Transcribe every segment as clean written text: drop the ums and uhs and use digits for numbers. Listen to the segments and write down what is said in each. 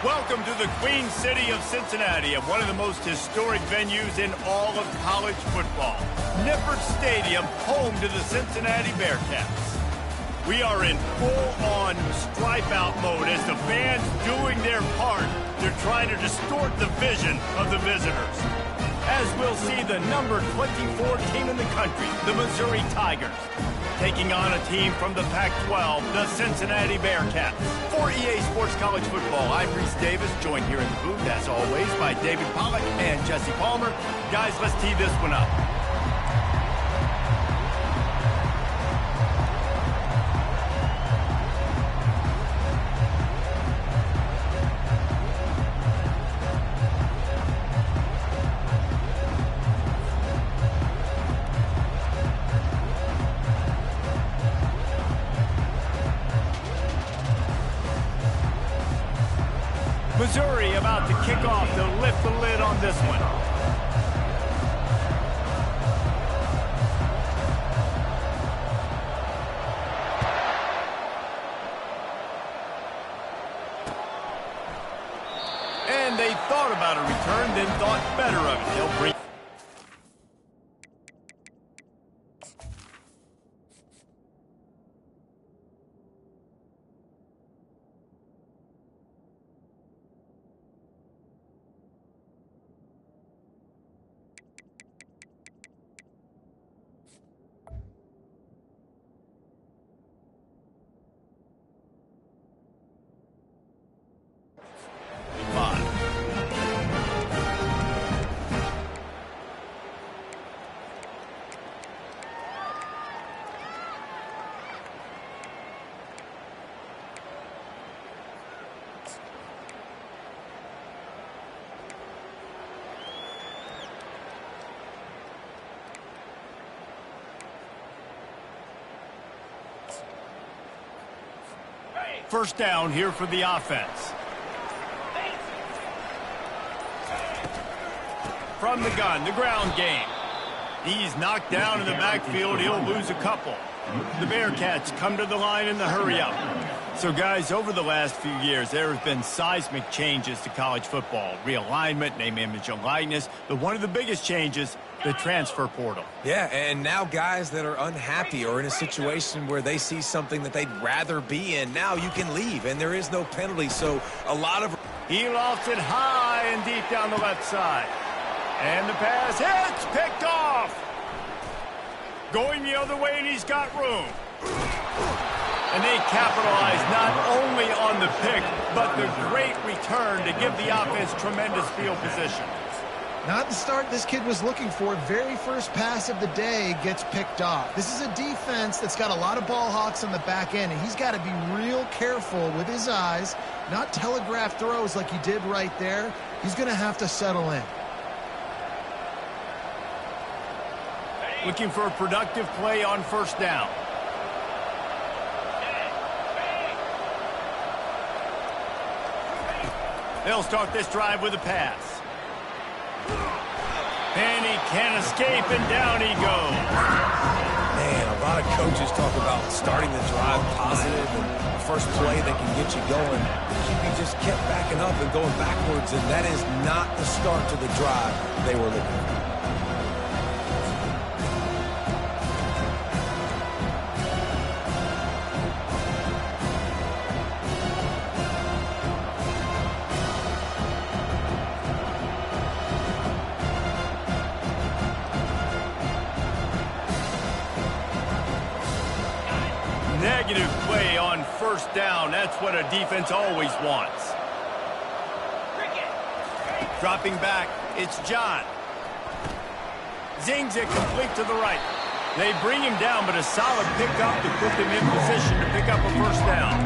Welcome to the Queen City of Cincinnati and one of the most historic venues in all of college football. Nippert Stadium, home to the Cincinnati Bearcats. We are in full-on stripe-out mode as the fans doing their part to try to distort the vision of the visitors. As we'll see the number 24 team in the country, the Missouri Tigers, taking on a team from the Pac-12, the Cincinnati Bearcats. For EA Sports College Football, I'm Reese Davis, joined here in the booth, as always, by David Pollack and Jesse Palmer. Guys, let's tee this one up. Missouri about to kick off to lift the lid on this one. And they thought about a return, then thought better of it. They'll bring... First down here for the offense. From the gun, the ground game. He's knocked down in the backfield. He'll lose a couple. The Bearcats come to the line in the hurry-up. So, guys, over the last few years, there have been seismic changes to college football. Realignment, name, image, and likeness. But one of the biggest changes, the transfer portal. Yeah, and now guys that are unhappy or in a situation where they see something that they'd rather be in, now you can leave, and there is no penalty. So a lot of... He lofts it high and deep down the left side. And the pass hits, picked off. Going the other way, and he's got room. And they capitalize not only on the pick, but the great return to give the offense tremendous field position. Not the start this kid was looking for. Very first pass of the day gets picked off. This is a defense that's got a lot of ball hawks on the back end, and he's got to be real careful with his eyes, not telegraph throws like he did right there. He's going to have to settle in. Looking for a productive play on first down. They'll start this drive with a pass. And he can't escape, and down he goes. Man, a lot of coaches talk about starting the drive positive and the first play that can get you going. You just kept backing up and going backwards, and that is not the start to the drive they were looking for. Negative play on first down. That's what a defense always wants. Dropping back, it's John. Zings it complete to the right. They bring him down, but a solid pickup to put them in position to pick up a first down.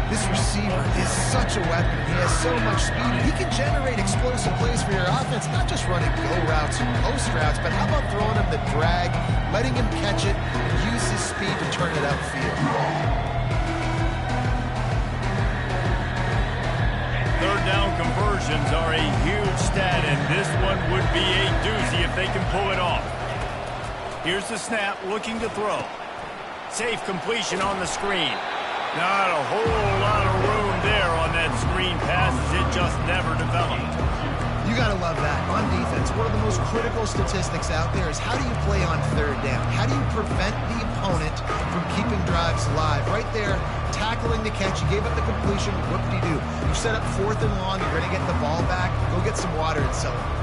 This receiver is such a weapon. He has so much speed. He can generate explosive plays for your offense, not just running go routes and post routes, but how about throwing him the drag, letting him catch it, and use his speed to turn it upfield. Third down conversions are a huge stat, and this one would be a doozy if they can pull it off. Here's the snap, looking to throw. Safe completion on the screen. Not a whole lot of room there on that screen passes, it just never developed. You got to love that. On defense, one of the most critical statistics out there is how do you play on third down? How do you prevent the opponent from keeping drives alive? Right there, tackling the catch. You gave up the completion. Whoop-de-doo. You set up 4th and long. You're going to get the ball back. Go get some water and celebrate.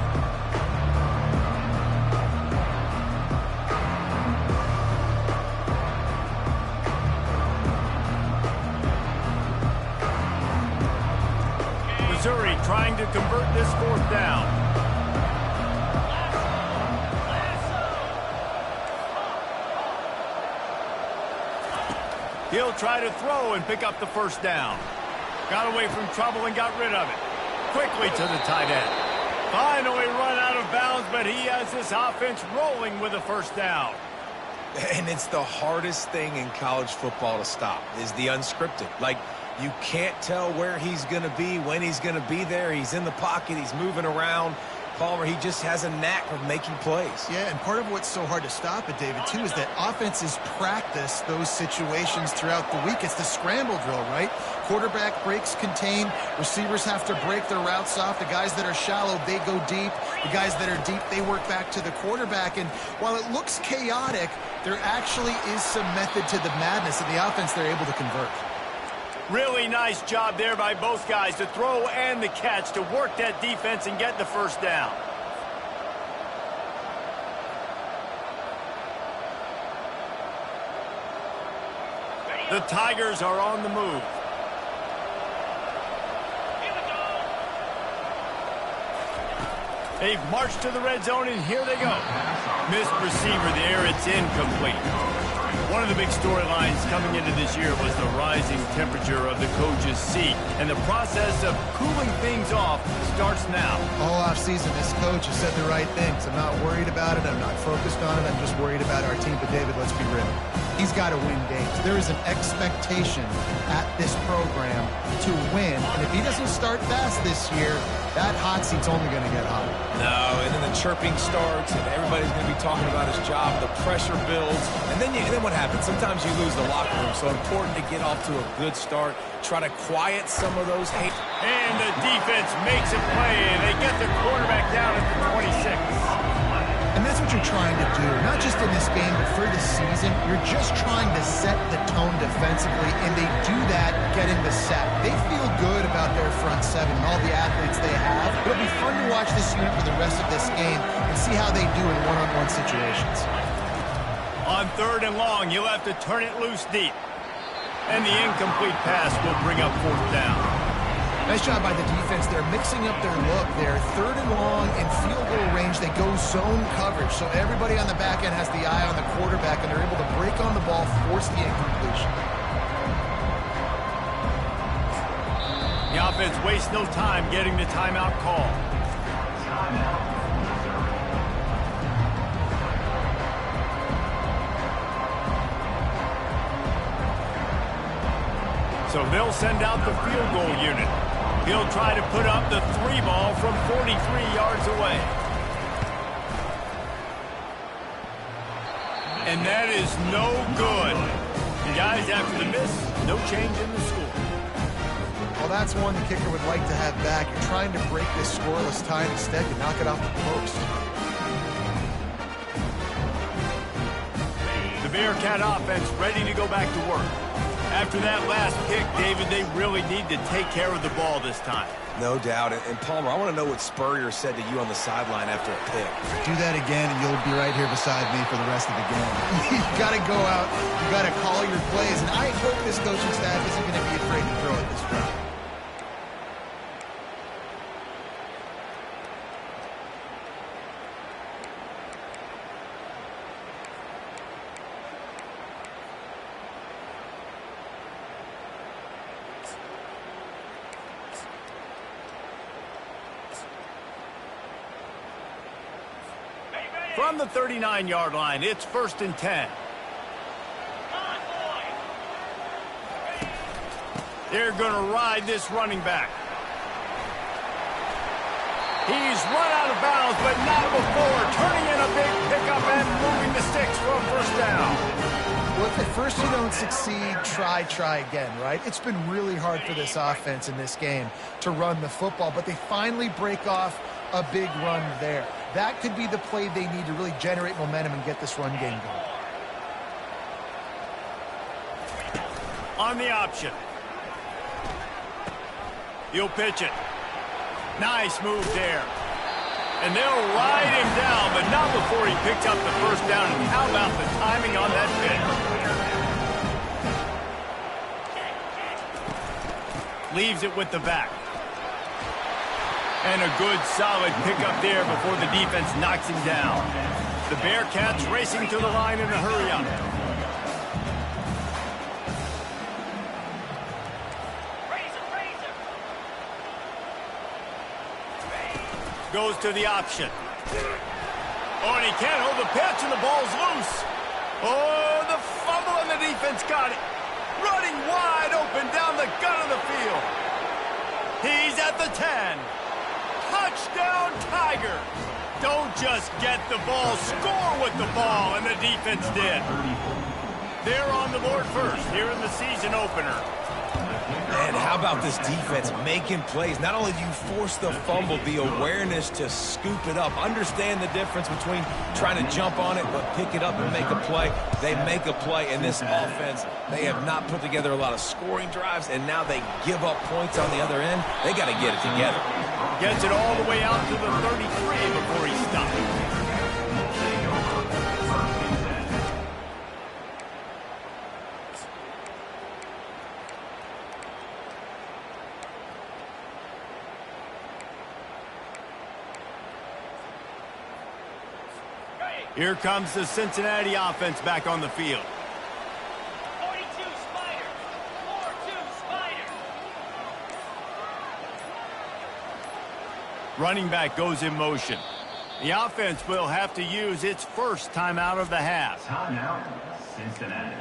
Missouri trying to convert this 4th down. He'll try to throw and pick up the 1st down. Got away from trouble and got rid of it. Quickly to the tight end. Finally run out of bounds, but he has this offense rolling with a 1st down. And it's the hardest thing in college football to stop, is the unscripted. Like, you can't tell where he's going to be, when he's going to be there. He's in the pocket. He's moving around. Palmer, he just has a knack of making plays. Yeah, and part of what's so hard to stop it, David, too, is that offenses practice those situations throughout the week. It's the scramble drill, right? Quarterback breaks contain. Receivers have to break their routes off. The guys that are shallow, they go deep. The guys that are deep, they work back to the quarterback. And while it looks chaotic, there actually is some method to the madness. In the offense, they're able to convert. Really nice job there by both guys to throw and the catch to work that defense and get the 1st down. The Tigers are on the move. They've marched to the red zone, and here they go. Missed receiver there. It's incomplete. One of the big storylines coming into this year was the rising temperature of the coach's seat, and the process of cooling things off starts now. All offseason, this coach has said the right things. I'm not worried about it. I'm not focused on it. I'm just worried about our team. But, David, let's be real. He's got to win games. There is an expectation at this program to win, and if he doesn't start fast this year, that hot seat's only going to get hotter. No, and then the chirping starts, and everybody's going to be talking about his job. The pressure builds, and then what happens? Sometimes you lose the locker room, so important to get off to a good start. Try to quiet some of those hate. And the defense makes a play, and they get the quarterback down at the 26. And that's what you're trying to do, not just in this game, but for the season. You're just trying to set the tone defensively, and they do that getting the sack. They feel good about their front seven and all the athletes they have. It'll be fun to watch this unit for the rest of this game and see how they do in one-on-one situations. On 3rd and long, you'll have to turn it loose deep. And the incomplete pass will bring up 4th down. Nice job by the defense. They're mixing up their look. They're 3rd and long in field goal range. They go zone coverage. So everybody on the back end has the eye on the quarterback, and they're able to break on the ball, force the incompletion. The offense wastes no time getting the timeout call. So they'll send out the field goal unit. He'll try to put up the 3 ball from 43 yards away. And that is no good. Guys, after the miss, no change in the score. Well, that's one the kicker would like to have back. You're trying to break this scoreless tie, and instead you knock it off the post. The Bearcat offense ready to go back to work. After that last pick, David, they really need to take care of the ball this time. No doubt. And Palmer, I want to know what Spurrier said to you on the sideline after a pick. Do that again, and you'll be right here beside me for the rest of the game. You got to go out. You got to call your plays. And I hope this coaching staff isn't going to be afraid to throw at this drive. From the 39-yard line, it's 1st and 10. They're going to ride this running back. He's run out of bounds, but not before turning in a big pickup and moving the sticks for a 1st down. Well, if at first you don't succeed, try again, right? It's been really hard for this offense in this game to run the football, but they finally break off a big run there. That could be the play they need to really generate momentum and get this run game going. On the option. He'll pitch it. Nice move there. And they'll ride him down, but not before he picked up the first down. And how about the timing on that pitch? Leaves it with the back. And a good, solid pickup there before the defense knocks him down. The Bearcats racing to the line in a hurry-up. Goes to the option. Oh, and he can't hold the pitch, and the ball's loose. Oh, the fumble, and the defense got it. Running wide open down the gut of the field. He's at the 10. Touchdown, Tigers. Don't just get the ball, score with the ball, and the defense did. They're on the board first here in the season opener. And how about this defense making plays? Not only do you force the fumble, the awareness to scoop it up. Understand the difference between trying to jump on it but pick it up and make a play. They make a play in this offense. They have not put together a lot of scoring drives, and now they give up points on the other end. They got to get it together. Gets it all the way out to the 33 before he stops. Here comes the Cincinnati offense back on the field. 42 Spider. 4-2 Spider. Running back goes in motion. The offense will have to use its first timeout of the half. Timeout, Cincinnati.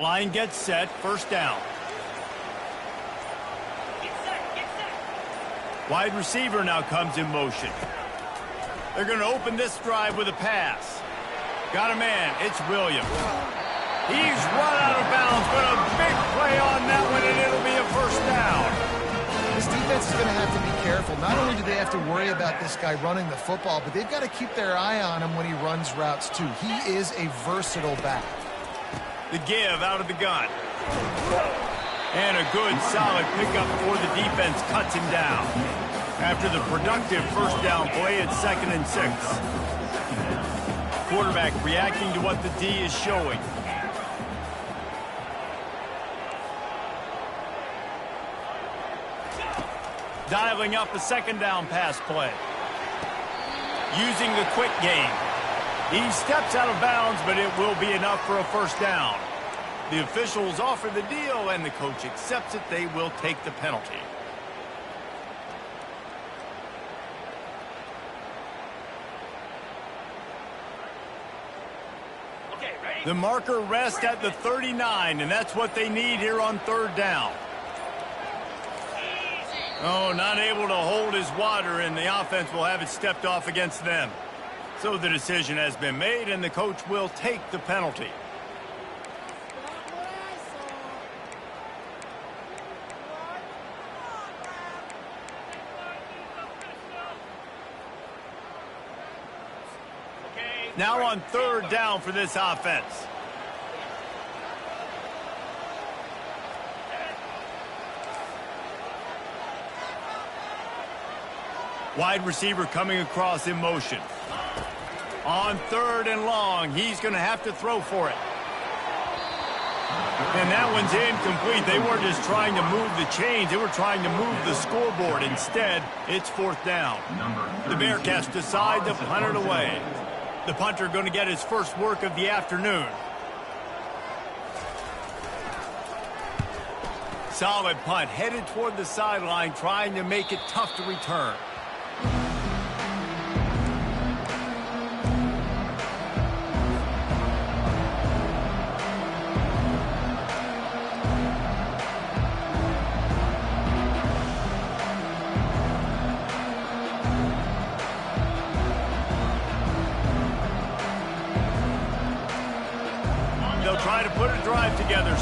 Line gets set, first down. Get set. Wide receiver now comes in motion. They're going to open this drive with a pass. Got a man, it's Williams. He's run out of bounds, but a big play on that one, and it'll be a first down. This defense is going to have to be careful. Not only do they have to worry about this guy running the football, but they've got to keep their eye on him when he runs routes too. He is a versatile back. The give out of the gun. And a good, solid pickup before the defense cuts him down. After the productive first down play, it's 2nd and 6. Quarterback reacting to what the D is showing. Dialing up a second down pass play. Using the quick game. He steps out of bounds, but it will be enough for a first down. The officials offer the deal, and the coach accepts it. They will take the penalty. Okay, ready? The marker rests at the 39, and that's what they need here on third down. Easy. Oh, not able to hold his water, and the offense will have it stepped off against them. So the decision has been made, and the coach will take the penalty. Now on third down for this offense. Wide receiver coming across in motion. On third and long, he's going to have to throw for it. And that one's incomplete. They weren't just trying to move the chains. They were trying to move the scoreboard. Instead, it's fourth down. The Bearcats decide to punt it away. The punter going to get his first work of the afternoon. Solid punt, headed toward the sideline, trying to make it tough to return.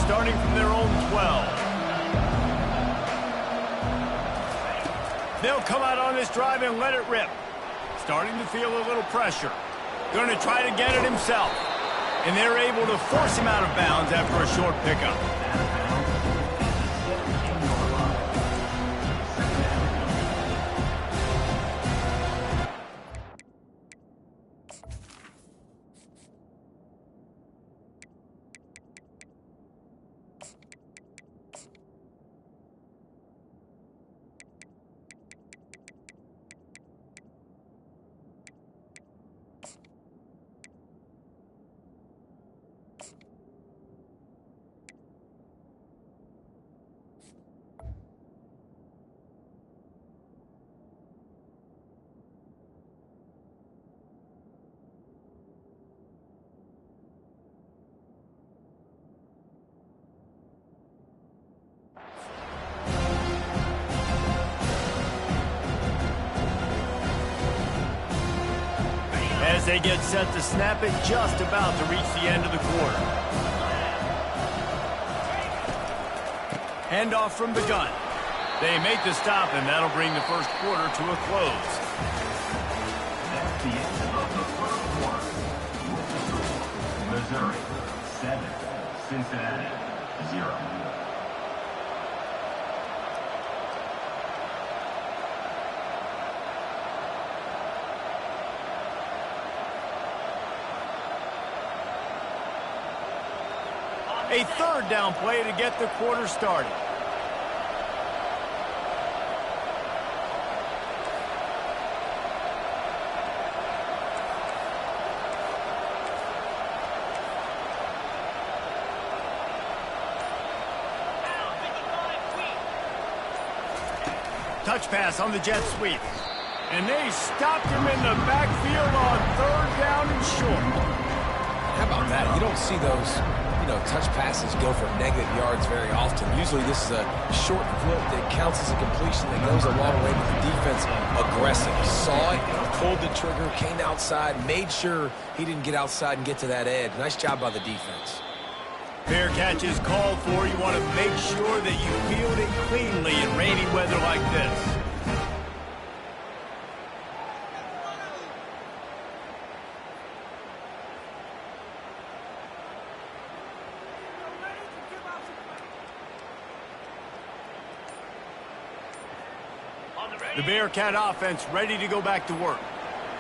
starting from their own 12. They'll come out on this drive and let it rip. Starting to feel a little pressure. Going to try to get it himself. And they're able to force him out of bounds after a short pickup. As they get set to snap it, just about to reach the end of the quarter. Handoff from the gun. They make the stop, and that'll bring the first quarter to a close. That's the end of the first quarter. Missouri, 7. Cincinnati, 0. A third down play to get the quarter started. Touch pass on the jet sweep. And they stopped him in the backfield on third down and short. How about that? You don't see those, touch passes go for negative yards very often. Usually this is a short flip that counts as a completion that goes a long way with the defense aggressive. Saw it, pulled the trigger, came outside, made sure he didn't get outside and get to that edge. Nice job by the defense. Fair catch is called for. You want to make sure that you field it cleanly in rainy weather like this. The Bearcat offense ready to go back to work.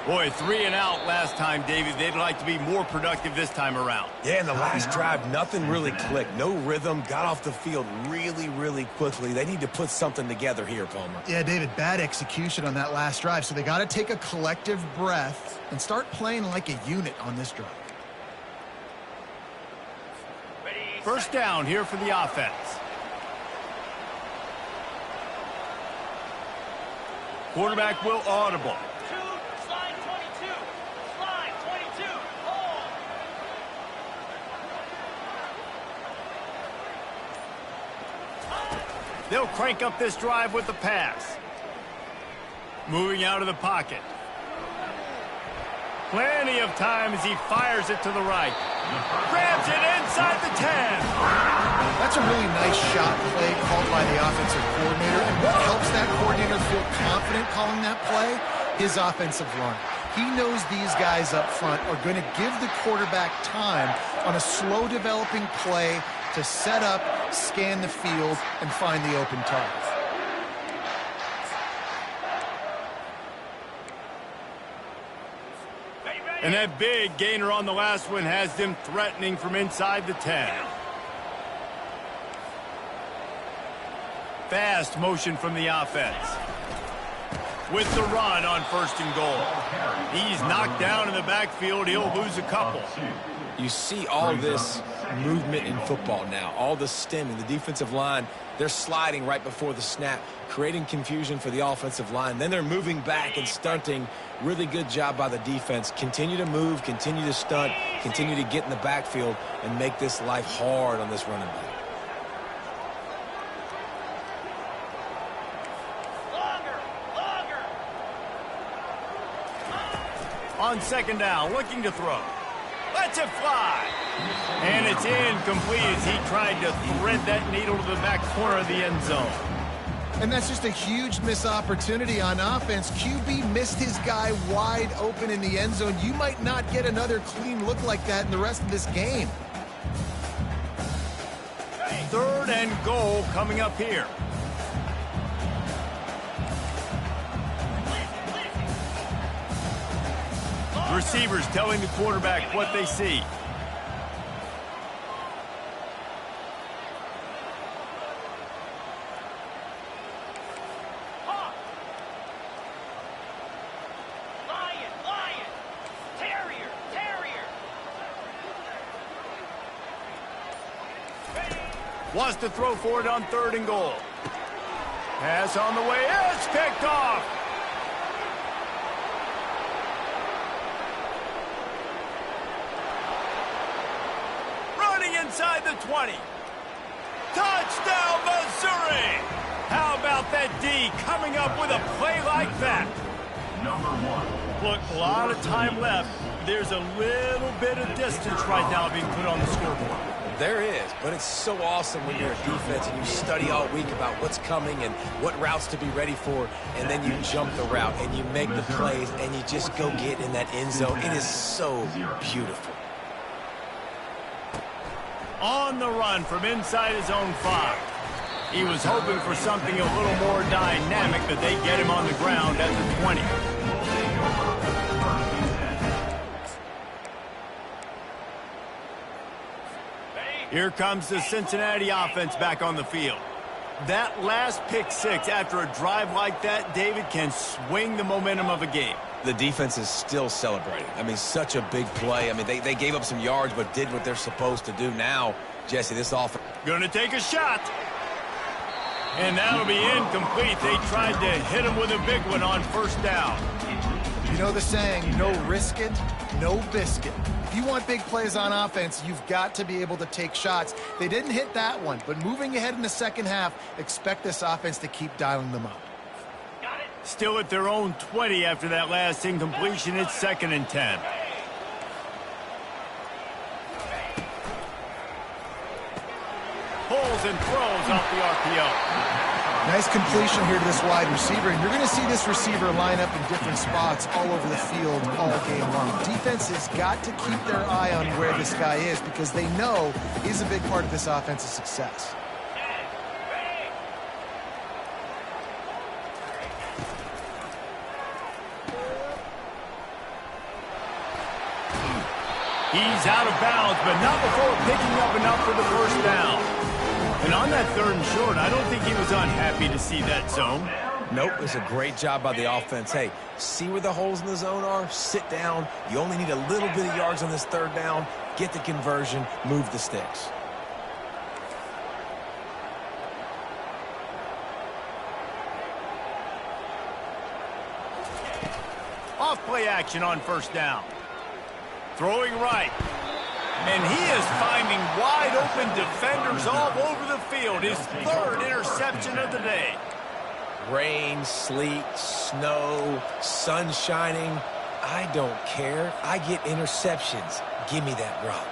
Boy, 3 and out last time, David. They'd like to be more productive this time around. Yeah, in the last drive, nothing really clicked. No rhythm, got off the field really, really quickly. They need to put something together here, Palmer. Yeah, David, bad execution on that last drive, so they got to take a collective breath and start playing like a unit on this drive. First down here for the offense. Quarterback will audible. Slide 22. Slide 22. Hold. They'll crank up this drive with the pass. Moving out of the pocket. Plenty of time as he fires it to the right. Grabs it inside the 10. That's a really nice shot play called by the offensive coordinator. And what helps that coordinator feel confident calling that play? His offensive line. He knows these guys up front are going to give the quarterback time on a slow developing play to set up, scan the field, and find the open target. And that big gainer on the last one has them threatening from inside the 10. Fast motion from the offense. With the run on 1st and goal. He's knocked down in the backfield. He'll lose a couple. You see all this movement in football now, all the stemming, the defensive line, they're sliding right before the snap, creating confusion for the offensive line. Then they're moving back and stunting. Really good job by the defense. Continue to move, continue to stunt, continue to get in the backfield and make this life hard on this running back. On 2nd down, looking to throw. Lets it fly. And it's incomplete as he tried to thread that needle to the back corner of the end zone. And that's just a huge missed opportunity on offense. QB missed his guy wide open in the end zone. You might not get another clean look like that in the rest of this game. 3rd and goal coming up here. Receivers telling the quarterback what they see. Wants to throw for it on 3rd and goal. Pass on the way. It's picked off. Running inside the 20. Touchdown, Missouri. How about that D coming up with a play like that? Number 1. Look, a lot of time left. There's a little bit of distance right now being put on the scoreboard. There is, but it's so awesome when you're a defense and you study all week about what's coming and what routes to be ready for, and then you jump the route and you make the plays and you just go get in that end zone. It is so beautiful. On the run from inside his own 5. He was hoping for something a little more dynamic, but they get him on the ground at the 20. Here comes the Cincinnati offense back on the field. That last pick 6 after a drive like that, David, can swing the momentum of a game. The defense is still celebrating. I mean, such a big play. I mean, they gave up some yards but did what they're supposed to do. Now, Jesse, this offense... Gonna take a shot. And that'll be incomplete. They tried to hit him with a big one on 1st down. You know the saying, no risk it, no biscuit. If you want big plays on offense, you've got to be able to take shots. They didn't hit that one, but moving ahead in the second half, expect this offense to keep dialing them up. Still at their own 20 after that last incompletion. It's 2nd and 10. Pulls and throws off the RPO. Nice completion here to this wide receiver, and you're going to see this receiver line up in different spots all over the field all game long. Defense has got to keep their eye on where this guy is because they know he's a big part of this offense's success. He's out of bounds, but not before picking up enough for the 1st down. And on that 3rd and short, I don't think he was unhappy to see that zone. Nope, it's a great job by the offense. Hey, see where the holes in the zone are? Sit down. You only need a little bit of yards on this 3rd down. Get the conversion. Move the sticks. Off play action on 1st down. Throwing right. And he is finding wide-open defenders all over the field. His 3rd interception of the day. Rain, sleet, snow, sun shining. I don't care. I get interceptions. Give me that rock.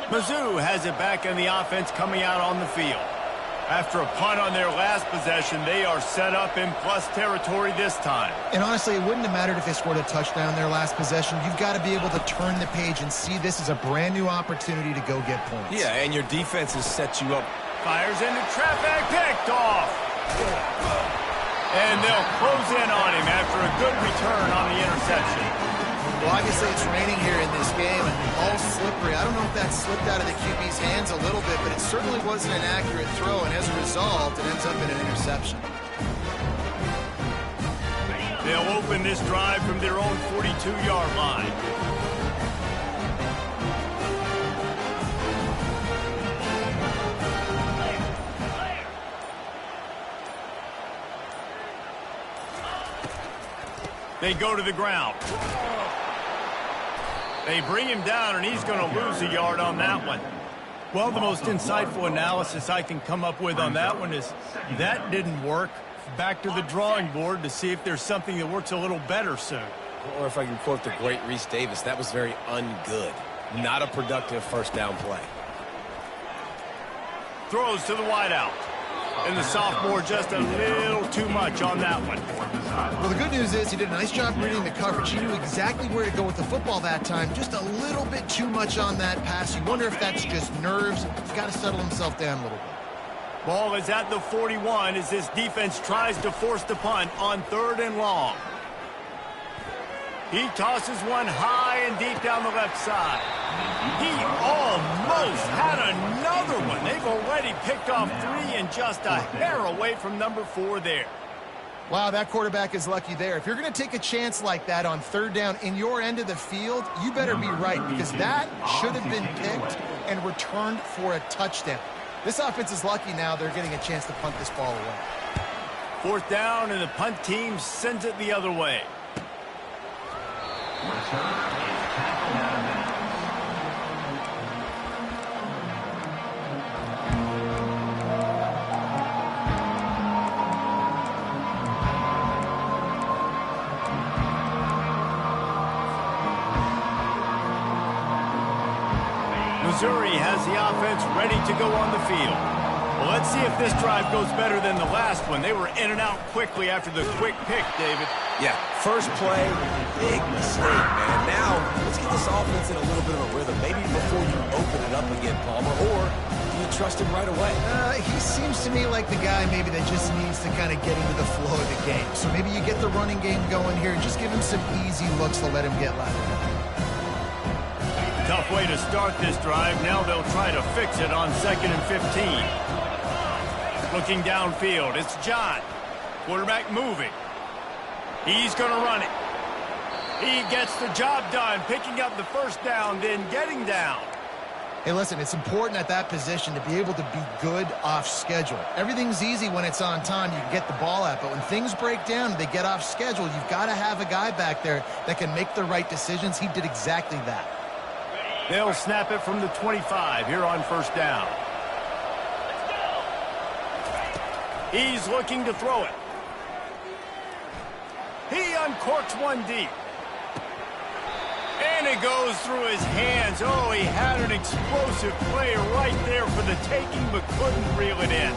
Mizzou has it back in the offense coming out on the field. After a punt on their last possession, they are set up in plus territory this time. And honestly, it wouldn't have mattered if they scored a touchdown their last possession. You've got to be able to turn the page and see this as a brand new opportunity to go get points. Yeah, and your defense has set you up. Fires into traffic, picked off. And they'll close in on him after a good return on the interception. Well, obviously it's raining here in this game, and the ball's slippery. I don't know if that slipped out of the QB's hands a little bit, but it certainly wasn't an accurate throw, and as a result, it ends up in an interception. They'll open this drive from their own 42-yard line. They go to the ground. They bring him down, and he's going to lose a yard on that one. Well, the most insightful analysis I can come up with on that one is that didn't work. Back to the drawing board to see if there's something that works a little better soon. Or if I can quote the great Reese Davis, that was very ungood. Not a productive first down play. Throws to the wideout. And the sophomore just a little too much on that one. Well, the good news is he did a nice job reading the coverage. He knew exactly where to go with the football that time. Just a little bit too much on that pass. You wonder if that's just nerves. He's got to settle himself down a little bit. Ball is at the 41 as this defense tries to force the punt on 3rd and long. He tosses one high and deep down the left side. He almost had another one. They've already picked off 3 and just a hair away from number 4 there. Wow, that quarterback is lucky there. If you're going to take a chance like that on 3rd down in your end of the field, you better be right, because that should have been picked and returned for a touchdown. This offense is lucky now they're getting a chance to punt this ball away. 4th down, and the punt team sends it the other way. Missouri has the offense ready to go on the field. Well, let's see if this drive goes better than the last one. They were in and out quickly after the quick pick, David. Yeah, first play, big mistake, man. Now, let's get this offense in a little bit of a rhythm. Maybe before you open it up again, Palmer, or do you trust him right away? He seems to me like the guy maybe that just needs to kind of get into the flow of the game. So maybe you get the running game going here and just give him some easy looks to let him get lateral. Tough way to start this drive. Now they'll try to fix it on 2nd and 15. Looking downfield, it's John. Quarterback moving. He's going to run it. He gets the job done, picking up the first down, then getting down. Hey, listen, it's important at that position to be able to be good off schedule. Everything's easy when it's on time. You can get the ball out, but when things break down and they get off schedule, you've got to have a guy back there that can make the right decisions. He did exactly that. They'll snap it from the 25 here on 1st down. He's looking to throw it. He uncorks one deep. And it goes through his hands. Oh, he had an explosive play right there for the taking, but couldn't reel it in.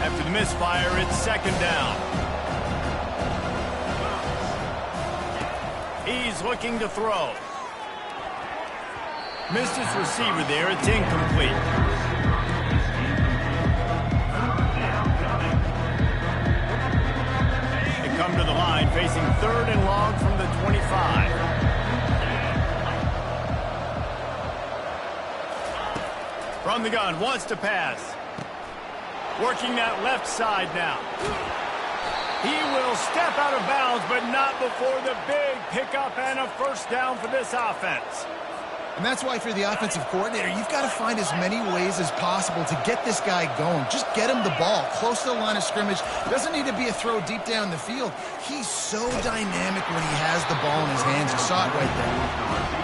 After the misfire, it's 2nd down. He's looking to throw. Missed his receiver there. It's incomplete. They come to the line facing 3rd and long from the 25. From the gun, wants to pass. Working that left side now. He will step out of bounds, but not before the big pickup and a 1st down for this offense. And that's why, if you're the offensive coordinator, you've got to find as many ways as possible to get this guy going. Just get him the ball close to the line of scrimmage. Doesn't need to be a throw deep down the field. He's so dynamic when he has the ball in his hands. You saw it right there.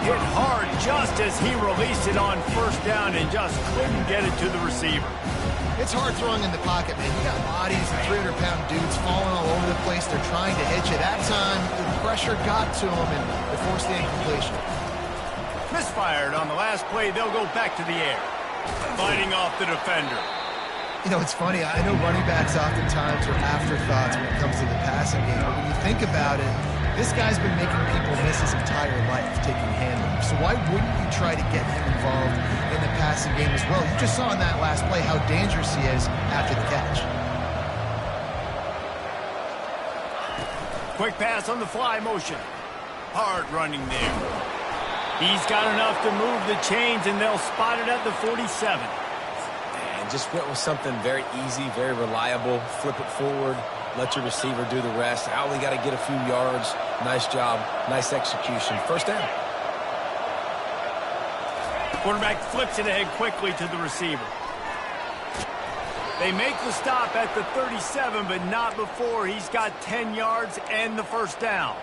Hit hard just as he released it on 1st down and just couldn't get it to the receiver. It's hard throwing in the pocket, man. You got bodies and 300-pound dudes falling all over the place. They're trying to hit you. That time, the pressure got to him, and they forced the incompletion. Misfired on the last play. They'll go back to the air. Fighting off the defender. You know, it's funny. I know running backs oftentimes are afterthoughts when it comes to the passing game. But when you think about it, this guy's been making people miss his entire life taking handoffs. So why wouldn't you try to get him involved in the passing game as well? You just saw in that last play how dangerous he is after the catch. Quick pass on the fly motion. Hard running there. He's got enough to move the chains, and they'll spot it at the 47. And just went with something very easy, very reliable. Flip it forward, let your receiver do the rest. I only got to get a few yards. Nice job, nice execution. 1st down. Quarterback flips it ahead quickly to the receiver. They make the stop at the 37, but not before he's got 10 yards and the 1st down.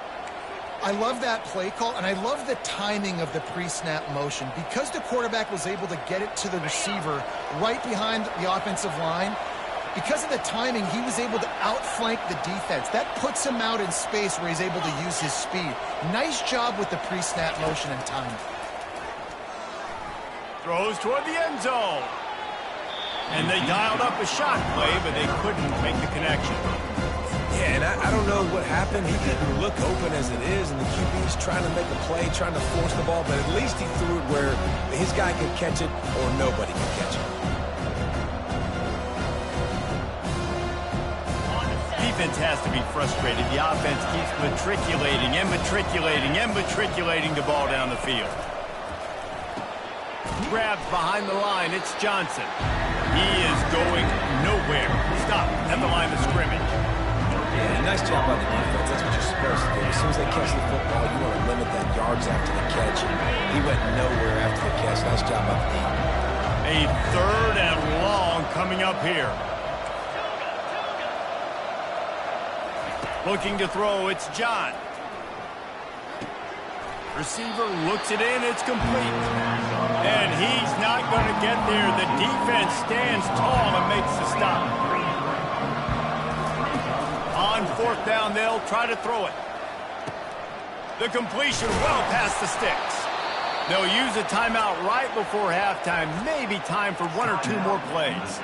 I love that play call, and I love the timing of the pre-snap motion. Because the quarterback was able to get it to the receiver right behind the offensive line, because of the timing, he was able to outflank the defense. That puts him out in space where he's able to use his speed. Nice job with the pre-snap motion and timing. Throws toward the end zone. And they dialed up a shot play, but they couldn't make the connection. Yeah, and I don't know what happened. He didn't look open as it is, and the QB's trying to make a play, trying to force the ball, but at least he threw it where his guy could catch it or nobody could catch it. Defense has to be frustrated. The offense keeps matriculating and matriculating and matriculating the ball down the field. Grabs behind the line. It's Johnson. He is going nowhere. Stop at the line of scrimmage. Yeah, nice job by the defense. That's what you're supposed to do. As soon as they catch the football, you want to limit that yards after the catch. And he went nowhere after the catch. Nice job by the defense. A 3rd and long coming up here. Looking to throw, it's John. Receiver looks it in, it's complete. And he's not going to get there. The defense stands tall and makes the stop. On 4th down, they'll try to throw it. The completion well past the sticks. They'll use a timeout right before halftime. Maybe time for 1 or 2 more plays.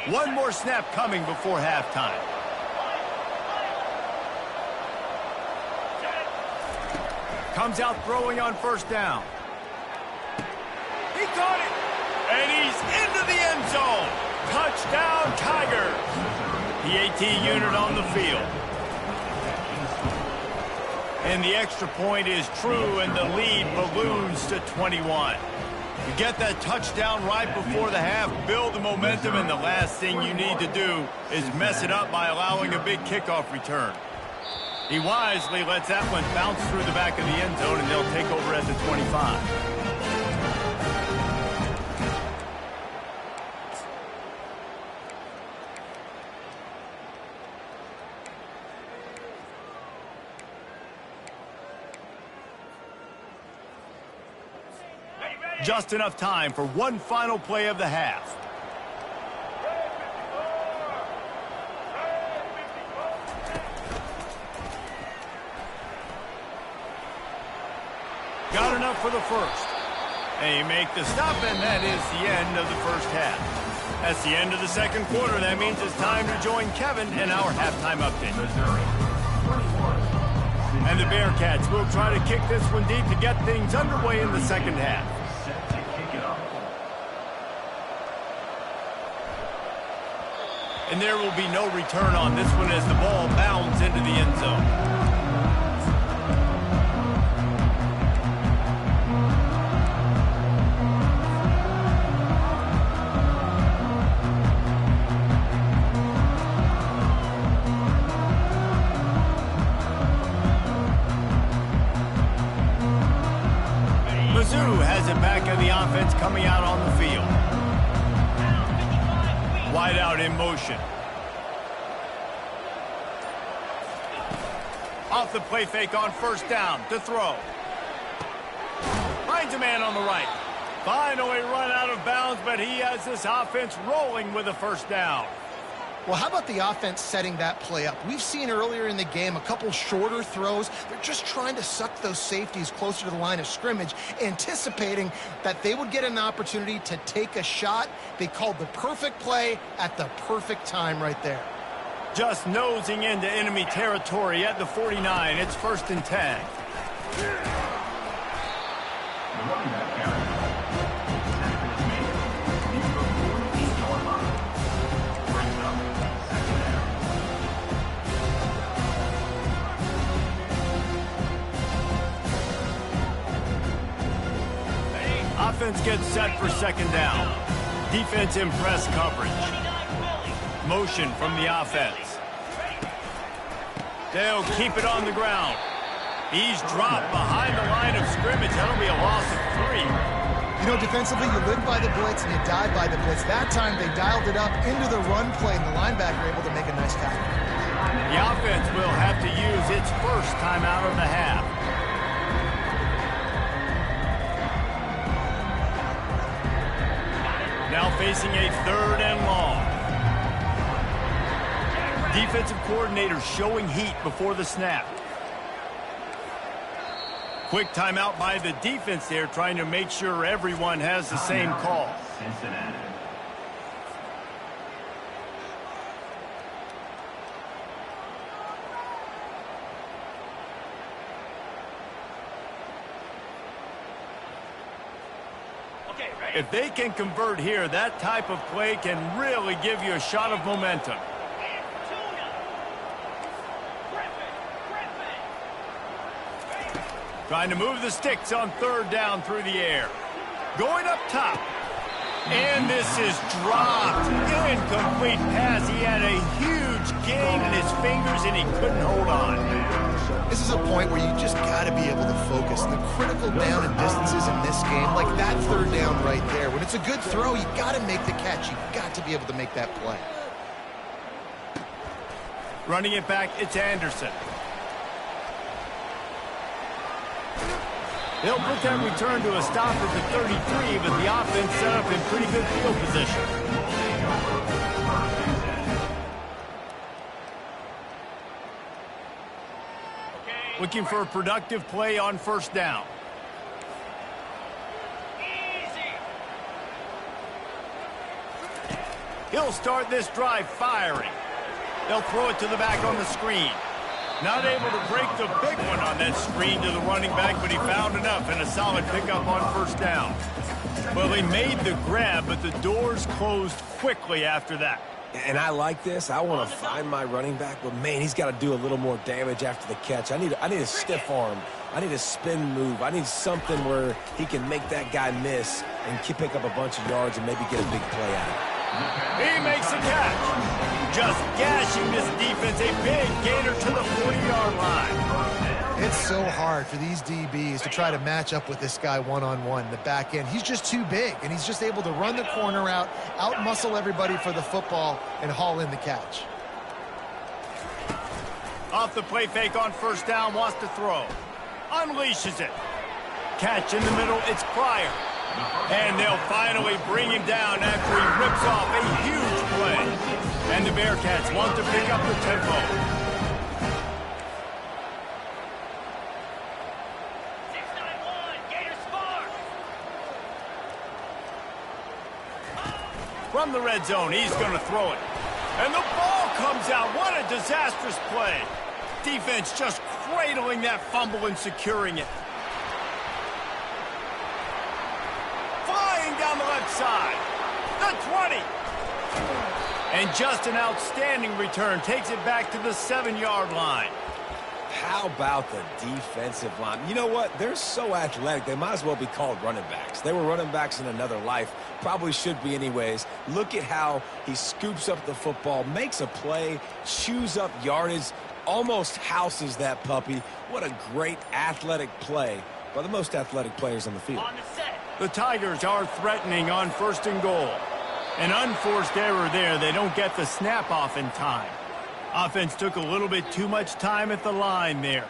One more snap coming before halftime. Comes out throwing on 1st down. He caught it. And he's into the end zone. Touchdown, Tigers. The AT unit on the field. And the extra point is true, and the lead balloons to 21. You get that touchdown right before the half, build the momentum, and the last thing you need to do is mess it up by allowing a big kickoff return. He wisely lets that one bounce through the back of the end zone, and they'll take over at the 25. Just enough time for one final play of the half. Got enough for the first. They make the stop, and that is the end of the first half. That's the end of the second quarter. That means it's time to join Kevin in our halftime update. And the Bearcats will try to kick this one deep to get things underway in the second half. And there will be no return on this one as the ball bounds into the end zone. Mizzou has it back in the offense coming out on the field. Wide out in motion. Off the play fake on 1st down to throw. Finds a man on the right. Finally run out of bounds, but he has this offense rolling with a 1st down. Well, how about the offense setting that play up? We've seen earlier in the game a couple shorter throws. They're just trying to suck those safeties closer to the line of scrimmage, anticipating that they would get an opportunity to take a shot. They called the perfect play at the perfect time right there. Just nosing into enemy territory at the 49. It's 1st and 10. Offense gets set for 2nd down. Defense in press coverage. Motion from the offense. They'll keep it on the ground. He's dropped behind the line of scrimmage. That'll be a loss of 3. You know, defensively, you live by the blitz and you die by the blitz. That time, they dialed it up into the run play, and the linebacker able to make a nice tackle. The offense will have to use its first timeout of the half. Now facing a 3rd and long. Defensive coordinator showing heat before the snap. Quick timeout by the defense there, trying to make sure everyone has the same call. Cincinnati. Okay, ready? If they can convert here, that type of play can really give you a shot of momentum. And tuna. Griffin. Trying to move the sticks on 3rd down through the air. Going up top. And this is dropped. Incomplete pass. He had a huge gain in his fingers, and he couldn't hold on. This is a point where you just got to be able to focus. And the critical down and distances in this game, like that 3rd down right there, when it's a good throw, you got to make the catch. You've got to be able to make that play. Running it back, it's Anderson. They'll put that return to a stop at the 33, but the offense set up in pretty good field position. Looking for a productive play on 1st down. Easy. He'll start this drive firing. They'll throw it to the back on the screen. Not able to break the big one on that screen to the running back, but he found enough and a solid pickup on 1st down. Well, he made the grab, but the doors closed quickly after that. And I like this. I want to find my running back, but man, he's got to do a little more damage after the catch. I need a stiff arm. I need a spin move. I need something where he can make that guy miss and pick up a bunch of yards and maybe get a big play out of it. He makes a catch. Just gashing this defense, a big gainer to the 40-yard line. It's so hard for these DBs to try to match up with this guy one-on-one in the back end. He's just too big, and he's just able to run the corner out-muscle everybody for the football, and haul in the catch. Off the play fake on 1st down, wants to throw. Unleashes it. Catch in the middle, it's Pryor. And they'll finally bring him down after he rips off a huge play. And the Bearcats want to pick up the tempo. 6-9-1. Gators spark. From the red zone, he's going to throw it. And the ball comes out. What a disastrous play. Defense just cradling that fumble and securing it. Flying down the left side. The 20. And just an outstanding return. Takes it back to the 7-yard line. How about the defensive line? You know what? They're so athletic, they might as well be called running backs. They were running backs in another life. Probably should be anyways. Look at how he scoops up the football, makes a play, chews up yardage, almost houses that puppy. What a great athletic play by the most athletic players on the field. On the set. The Tigers are threatening on 1st and goal. An unforced error there. They don't get the snap off in time. Offense took a little bit too much time at the line there.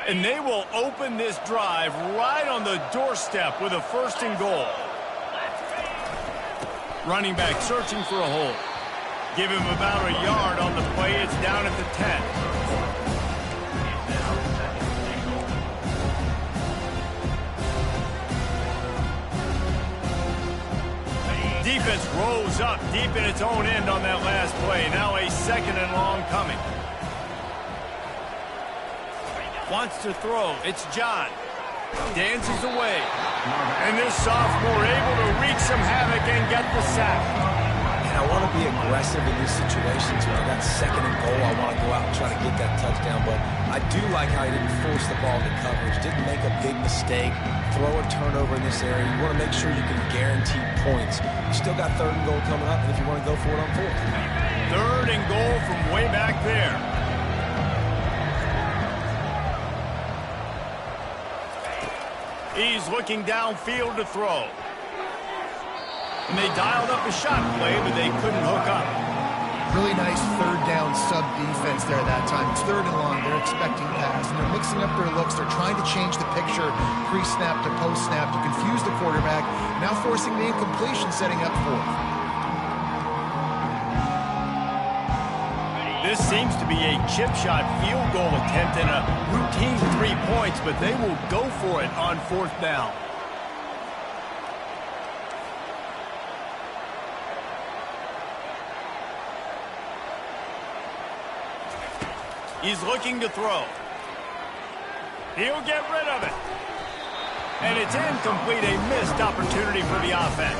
And they will open this drive right on the doorstep with a 1st and goal. Running back searching for a hole. Give him about a yard on the play. It's down at the 10. Defense rolls up deep in its own end on that last play. Now a 2nd and long coming. Wants to throw. It's John. Dances away. And this sophomore able to wreak some havoc and get the sack. I want to be aggressive in these situations. When I got second and goal, I want to go out and try to get that touchdown. But I do like how he didn't force the ball to coverage, didn't make a big mistake, throw a turnover in this area. You want to make sure you can guarantee points. You still got third and goal coming up, and if you want to go for it on fourth. Third and goal from way back there. He's looking downfield to throw. And they dialed up a shot play, but they couldn't hook up. Really nice third down sub defense there that time. It's third and long. They're expecting pass, and they're mixing up their looks. They're trying to change the picture pre-snap to post-snap to confuse the quarterback, now forcing the incompletion, setting up fourth. This seems to be a chip shot field goal attempt and a routine 3 points, but they will go for it on fourth down. He's looking to throw. He'll get rid of it. And it's incomplete, a missed opportunity for the offense.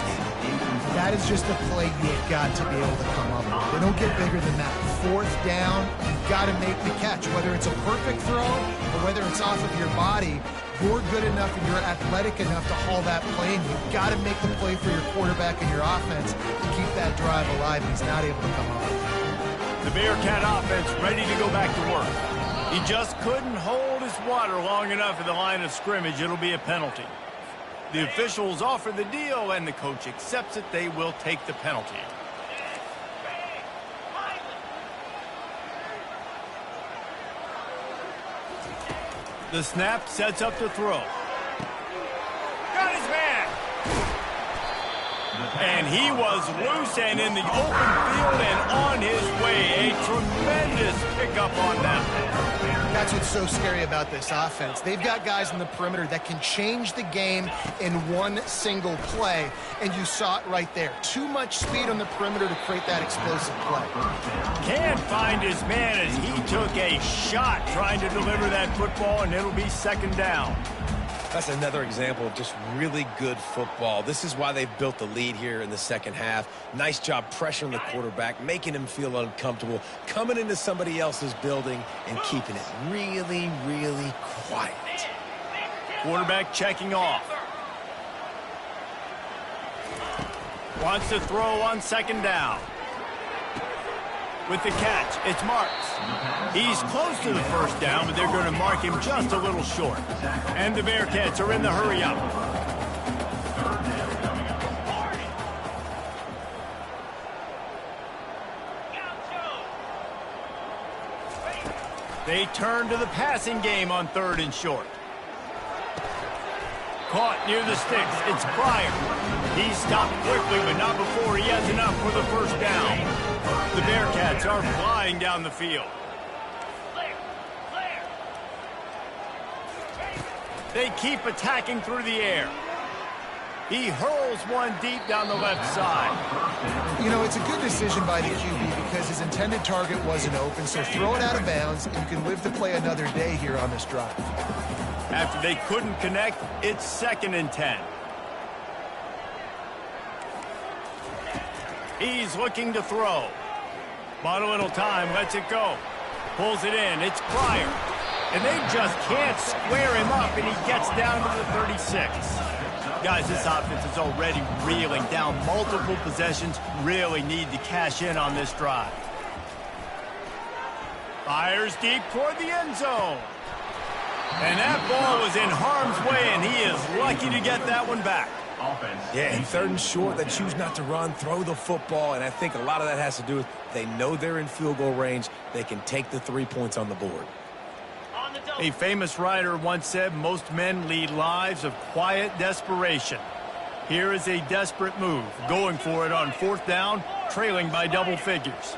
That is just a play you've got to be able to come up with. They don't get bigger than that. Fourth down, you've got to make the catch. Whether it's a perfect throw or whether it's off of your body, you're good enough and you're athletic enough to haul that play, and you've got to make the play for your quarterback and your offense to keep that drive alive, and he's not able to come up with it. The Bearcat offense ready to go back to work. He just couldn't hold his water long enough at the line of scrimmage. It'll be a penalty. The officials offer the deal, and the coach accepts it. They will take the penalty. The snap sets up to throw. Got his man. And he was loose and in the open field and on his way. A tremendous pickup on that. That's what's so scary about this offense. They've got guys in the perimeter that can change the game in one single play, and you saw it right there. Too much speed on the perimeter to create that explosive play. Can't find his man as he took a shot trying to deliver that football, and it'll be second down. That's another example of just really good football. This is why they've built the lead here in the second half. Nice job pressuring the quarterback, making him feel uncomfortable, coming into somebody else's building and keeping it really, really quiet. Quarterback checking off. Wants to throw on second down. With the catch, it's Marks. He's close to the first down, but they're going to mark him just a little short. And the Bearcats are in the hurry up. They turn to the passing game on third and short. Caught near the sticks. It's Pryor. He stopped quickly, but not before he has enough for the first down. The Bearcats are flying down the field. They keep attacking through the air. He hurls one deep down the left side. You know, it's a good decision by the QB because his intended target wasn't open, so throw it out of bounds, and you can live to play another day here on this drive. After they couldn't connect, it's second and 10. He's looking to throw. Bought a little time, lets it go. Pulls it in, it's Pryor. And they just can't square him up, and he gets down to the 36. Guys, this offense is already reeling down multiple possessions. Really need to cash in on this drive. Fires deep toward the end zone. And that ball was in harm's way, and he is lucky to get that one back. Yeah, and third and short, they choose not to run, throw the football, and I think a lot of that has to do with they know they're in field goal range. They can take the 3 points on the board. A famous writer once said, most men lead lives of quiet desperation. Here is a desperate move, going for it on fourth down, trailing by double figures.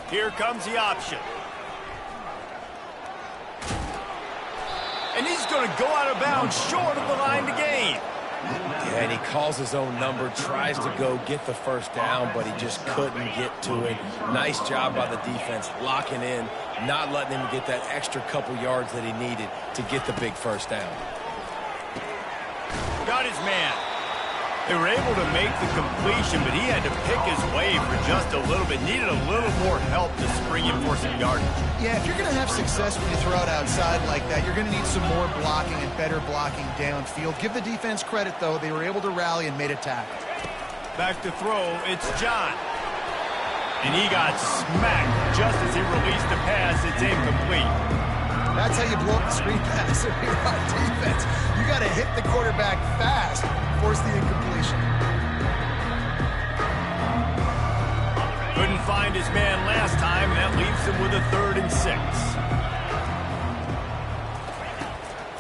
Here comes the option. And he's going to go out of bounds short of the line to gain. Yeah, and he calls his own number, tries to go get the first down, but he just couldn't get to it. Nice job by the defense, locking in, not letting him get that extra couple yards that he needed to get the big first down. Got his man. They were able to make the completion, but he had to pick his way for just a little bit. Needed a little more help to spring him for some yardage. Yeah, if you're going to have success when you throw it outside like that, you're going to need some more blocking and better blocking downfield. Give the defense credit, though. They were able to rally and made a tackle. Back to throw, it's John. And he got smacked just as he released the pass. It's incomplete. That's how you blow up the screen pass if you're on defense. You got to hit the quarterback fast, force the incompletion. Couldn't find his man last time, and that leaves him with a 3rd and 6.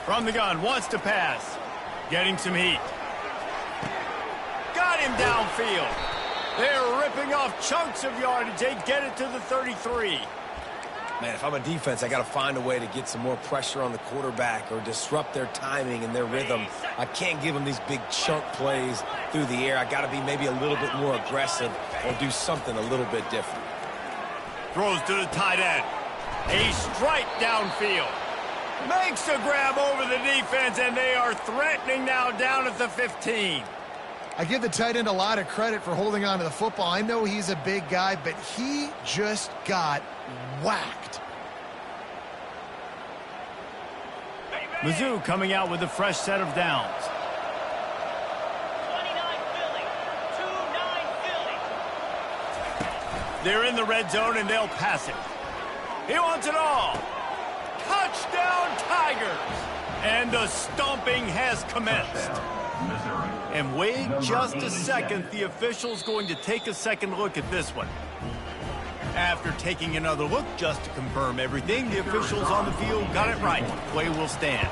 From the gun, wants to pass. Getting some heat. Got him downfield. They're ripping off chunks of yardage. They get it to the 33. Man, if I'm a defense, I got to find a way to get some more pressure on the quarterback or disrupt their timing and their rhythm. I can't give them these big chunk plays through the air. I got to be maybe a little bit more aggressive or do something a little bit different. Throws to the tight end. A strike downfield. Makes a grab over the defense, and they are threatening now down at the 15. I give the tight end a lot of credit for holding on to the football. I know he's a big guy, but he just got whacked. Mizzou coming out with a fresh set of downs. 29 Philly. 2-9 Philly. They're in the red zone, and they'll pass it. He wants it all. Touchdown, Tigers! And the stomping has commenced. And wait just a second. The official's going to take a second look at this one. After taking another look just to confirm everything, the officials on the field got it right. Play will stand.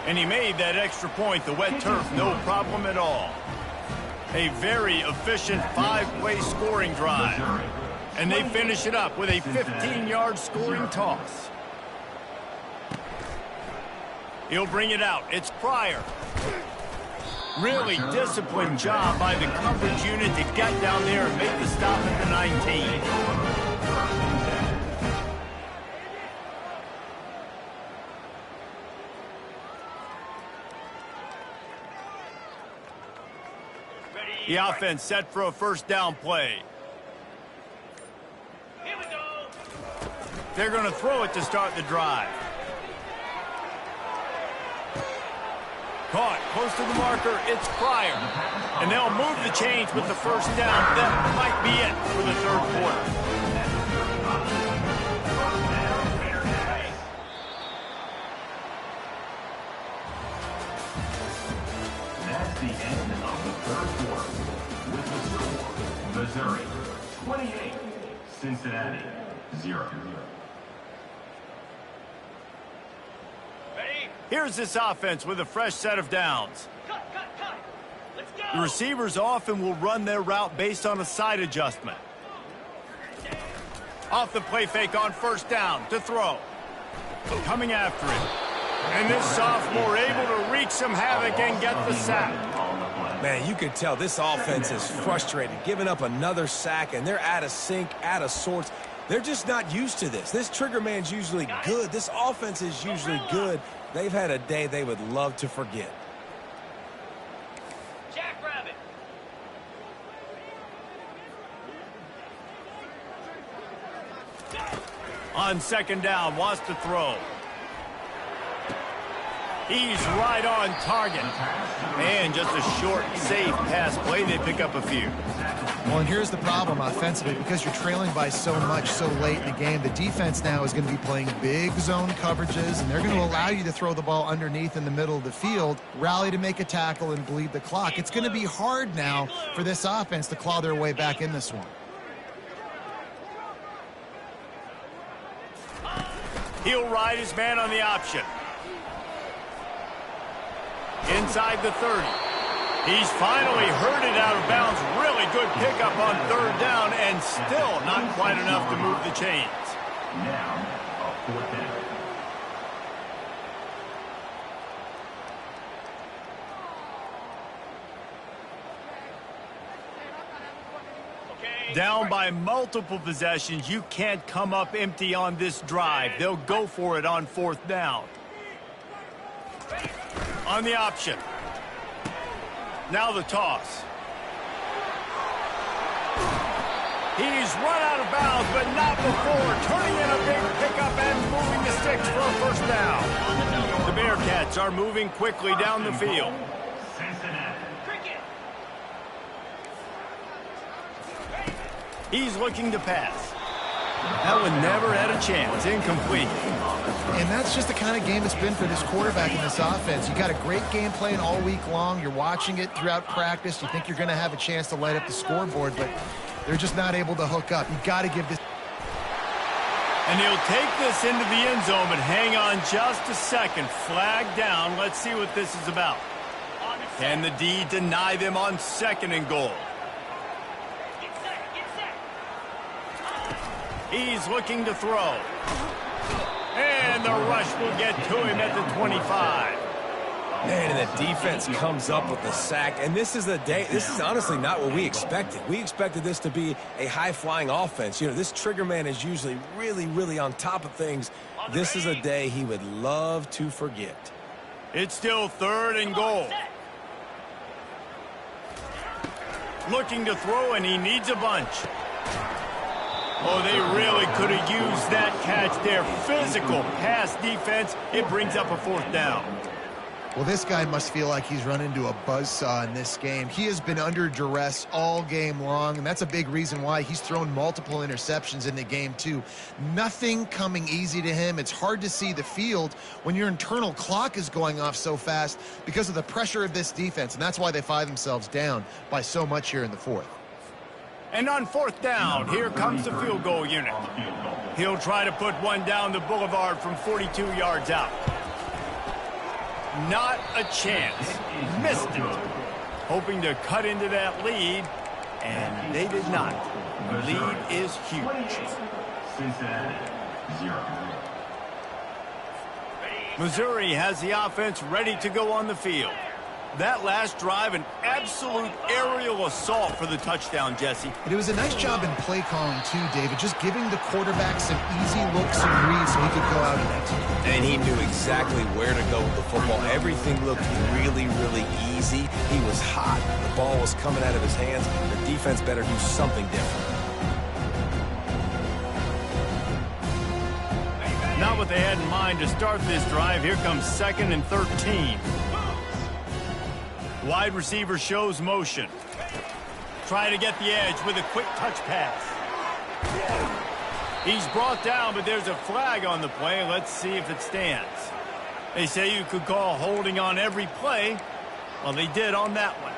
And he made that extra point. The wet turf, no problem at all. A very efficient 5-play scoring drive. And they finish it up with a 15-yard scoring toss. He'll bring it out. It's Pryor. Really disciplined job by the coverage unit to get down there and make the stop at the 19. The offense set for a first down play. Here we go. They're going to throw it to start the drive. Caught close to the marker, it's Pryor. And they'll move the chains with the first down. That might be it for the 3rd quarter. That's the end of the 3rd quarter. With the score, Missouri 28, Cincinnati 0. Here's this offense with a fresh set of downs. Cut. Let's go. The receivers often will run their route based on a side adjustment. Off the play fake on first down to throw. Coming after it. And this sophomore able to wreak some havoc and get the sack. Man, you could tell this offense is frustrated, giving up another sack, and they're out of sync, out of sorts. They're just not used to this. This trigger man's usually good. This offense is usually good. They've had a day they would love to forget. Jackrabbit. On second down, wants to throw. He's right on target. And just a short, safe pass play. They pick up a few. Well, and here's the problem offensively. Because you're trailing by so much so late in the game, the defense now is going to be playing big zone coverages, and they're going to allow you to throw the ball underneath in the middle of the field, rally to make a tackle, and bleed the clock. It's going to be hard now for this offense to claw their way back in this one. He'll ride his man on the option. Inside the 30. He's finally herded out of bounds. Really good pickup on 3rd down, and still not quite enough to move the chains. Now, a 4th down. Down by multiple possessions, you can't come up empty on this drive. They'll go for it on 4th down. On the option. Now the toss. He's run out of bounds, but not before turning in a big pickup and moving the sticks for a 1st down. The Bearcats are moving quickly down the field. He's looking to pass. That one never had a chance. Incomplete. And that's just the kind of game it's been for this quarterback in this offense. You got a great game plan all week long. You're watching it throughout practice. You think you're going to have a chance to light up the scoreboard, but they're just not able to hook up. You got to give this. And he'll take this into the end zone, but hang on just a second. Flag down. Let's see what this is about. Can the D deny them on 2nd and goal? He's looking to throw. And the rush will get to him at the 25. Man, and the defense comes up with the sack. And this is honestly not what we expected. We expected this to be a high-flying offense. You know, this trigger man is usually really, really on top of things. This is a day he would love to forget. It's still 3rd and goal. Looking to throw, and he needs a bunch. Oh, they really could have used that catch there. Physical pass defense. It brings up a 4th down. Well, this guy must feel like he's run into a buzzsaw in this game. He has been under duress all game long, and that's a big reason why he's thrown multiple interceptions in the game, too. Nothing coming easy to him. It's hard to see the field when your internal clock is going off so fast because of the pressure of this defense, and that's why they find themselves down by so much here in the 4th. And on 4th down, here comes the field goal unit. He'll try to put one down the boulevard from 42 yards out. Not a chance. Missed it. Hoping to cut into that lead, and they did not. The lead is huge. Missouri has the offense ready to go on the field. That last drive, an absolute aerial assault for the touchdown, Jesse. It was a nice job in play calling, too, David, just giving the quarterback some easy looks and reads so he could go out and execute. And he knew exactly where to go with the football. Everything looked really, really easy. He was hot. The ball was coming out of his hands. The defense better do something different. Not what they had in mind to start this drive. Here comes 2nd and 13. Wide receiver shows motion. Trying to get the edge with a quick touch pass. He's brought down, but there's a flag on the play. Let's see if it stands. They say you could call holding on every play. Well, they did on that one.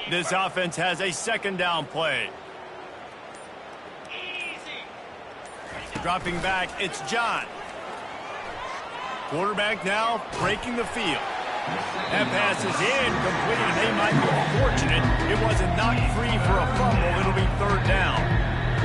This offense has a 2nd down play. Dropping back, it's John. Quarterback now breaking the field. That pass is incomplete, and they might be fortunate it wasn't knocked free for a fumble. It'll be 3rd down.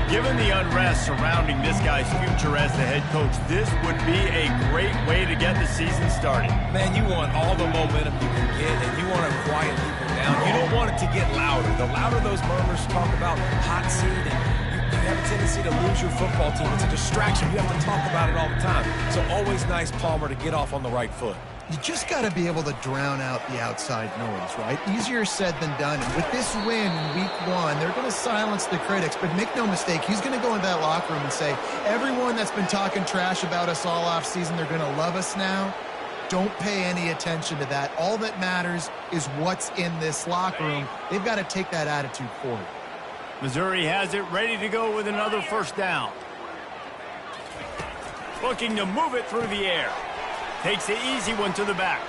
Given the unrest surrounding this guy's future as the head coach, this would be a great way to get the season started. Man, you want all the momentum you can get, and you want to quiet people down. You don't want it to get louder. The louder those murmurs talk about hot seat, and you have a tendency to lose your football team. It's a distraction. You have to talk about it all the time. So always nice, Palmer, to get off on the right foot. You just got to be able to drown out the outside noise, right? Easier said than done. And with this win in week 1, they're going to silence the critics. But make no mistake, he's going to go into that locker room and say, everyone that's been talking trash about us all offseason, they're going to love us now. Don't pay any attention to that. All that matters is what's in this locker room. They've got to take that attitude forward. Missouri has it ready to go with another 1st down. Looking to move it through the air. Takes the easy one to the back.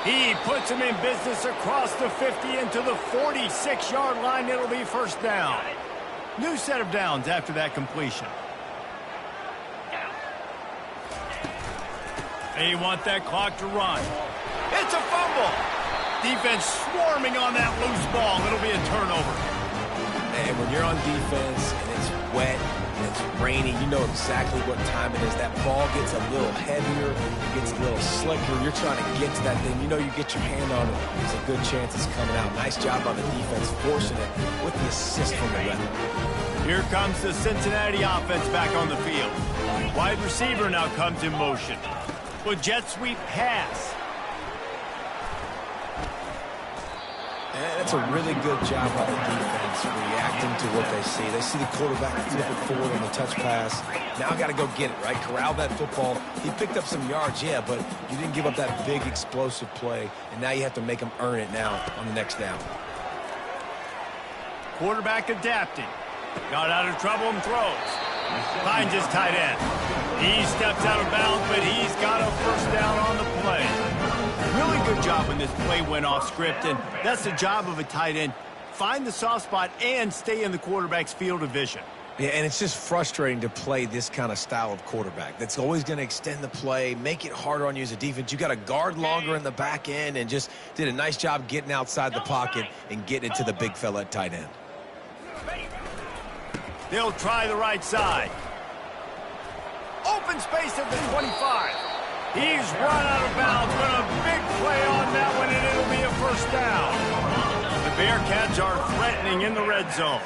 He puts him in business across the 50 into the 46-yard line. It'll be 1st down. New set of downs after that completion. They want that clock to run. It's a fumble. Defense swarming on that loose ball. It'll be a turnover. And when you're on defense and it's wet and it's rainy, you know exactly what time it is. That ball gets a little heavier, it gets a little slicker. You're trying to get to that thing. You know you get your hand on it, there's a good chance it's coming out. Nice job by the defense forcing it with the assist from the weather. Here comes the Cincinnati offense back on the field. Wide receiver now comes in motion. With jet sweep pass. And that's a really good job by the defense reacting to what they see. They see the quarterback flip it forward on the touch pass. Now got to go get it, right? Corral that football. He picked up some yards, yeah, but you didn't give up that big explosive play, and now you have to make him earn it now on the next down. Quarterback adapting. Got out of trouble and throws. Finds his tight end. He steps out of bounds, but he's got a first down on the play. Really good job when this play went off script, and that's the job of a tight end. Find the soft spot and stay in the quarterback's field of vision. Yeah, and it's just frustrating to play this kind of style of quarterback. That's always going to extend the play, make it harder on you as a defense. You got to guard longer in the back end, and just did a nice job getting outside the pocket and getting it to the big fella at tight end. They'll try the right side. Open space at the 25. He's run out of bounds, but a big play on that one, and it'll be a first down. The Bearcats are threatening in the red zone.